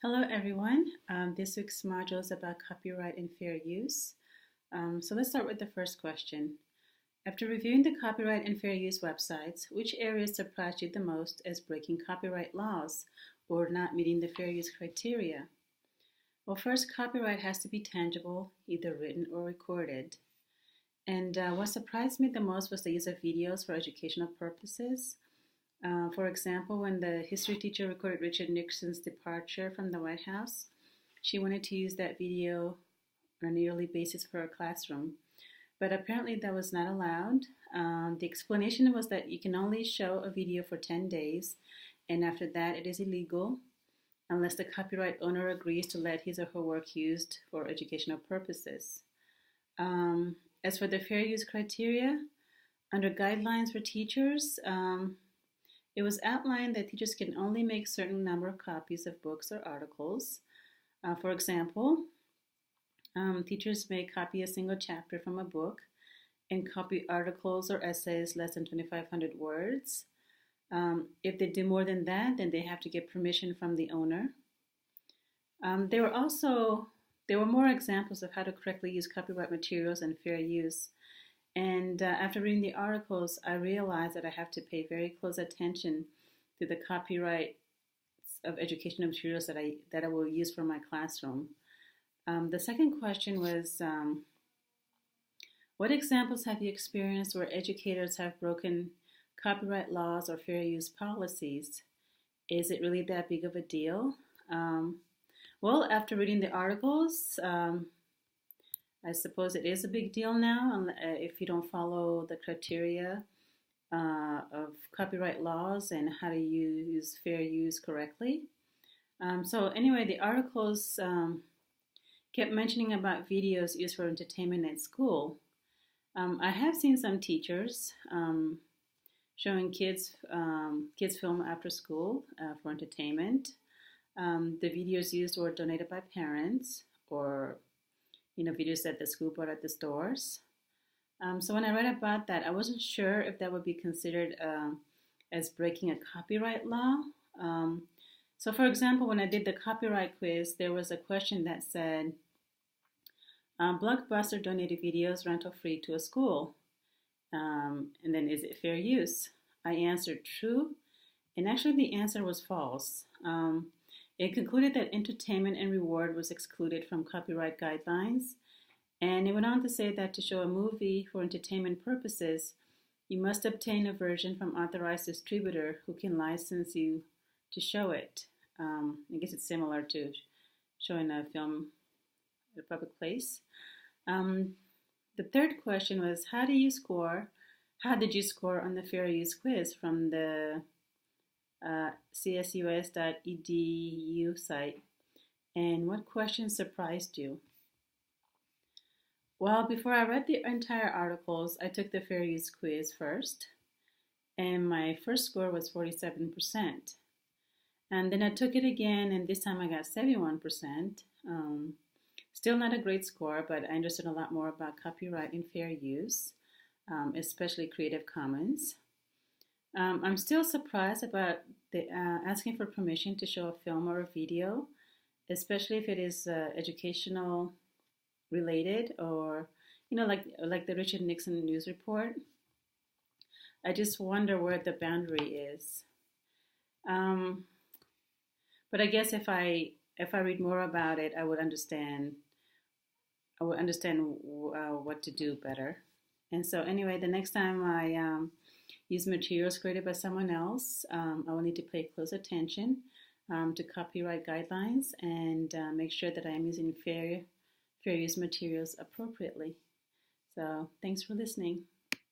Hello everyone. This week's module is about copyright and fair use. So let's start with the first question. After reviewing the copyright and fair use websites, which areas surprised you the most as breaking copyright laws or not meeting the fair use criteria? Well, first, copyright has to be tangible, either written or recorded. And what surprised me the most was the use of videos for educational purposes. For example, when the history teacher recorded Richard Nixon's departure from the White House, she wanted to use that video on a yearly basis for her classroom. But apparently that was not allowed. The explanation was that you can only show a video for 10 days, and after that it is illegal unless the copyright owner agrees to let his or her work used for educational purposes. As for the fair use criteria, under guidelines for teachers, it was outlined that teachers can only make a certain number of copies of books or articles. For example, teachers may copy a single chapter from a book and copy articles or essays less than 2,500 words. If they do more than that, then they have to get permission from the owner. There were more examples of how to correctly use copyright materials and fair use. And after reading the articles, I realized that I have to pay very close attention to the copyright of educational materials that I will use for my classroom. The second question was, what examples have you experienced where educators have broken copyright laws or fair use policies? Is it really that big of a deal? Well, after reading the articles, I suppose it is a big deal now if you don't follow the criteria of copyright laws and how to use fair use correctly. So anyway, the articles kept mentioning about videos used for entertainment at school. I have seen some teachers showing kids film after school for entertainment. The videos used were donated by parents or videos that the school bought at the stores. So when I read about that, I wasn't sure if that would be considered as breaking a copyright law. So for example, when I did the copyright quiz, there was a question that said, Blockbuster donated videos rental free to a school. And then is it fair use? I answered true, and actually the answer was false. It concluded that entertainment and reward was excluded from copyright guidelines, and it went on to say that to show a movie for entertainment purposes, you must obtain a version from authorized distributor who can license you to show it. I guess it's similar to showing a film at a public place. The third question was, how did you score on the fair use quiz from the csus.edu site, and what questions surprised you? Well, before I read the entire articles, I took the fair use quiz first, and my first score was 47%. And then I took it again, and this time I got 71%. Still not a great score, but I understood a lot more about copyright and fair use, especially Creative Commons. I'm still surprised about asking for permission to show a film or a video, especially if it is educational related or, like the Richard Nixon news report. I just wonder where the boundary is. But I guess if I read more about it, I would understand what to do better. And so anyway, the next time I use materials created by someone else, I will need to pay close attention to copyright guidelines and make sure that I am using fair use materials appropriately. So thanks for listening.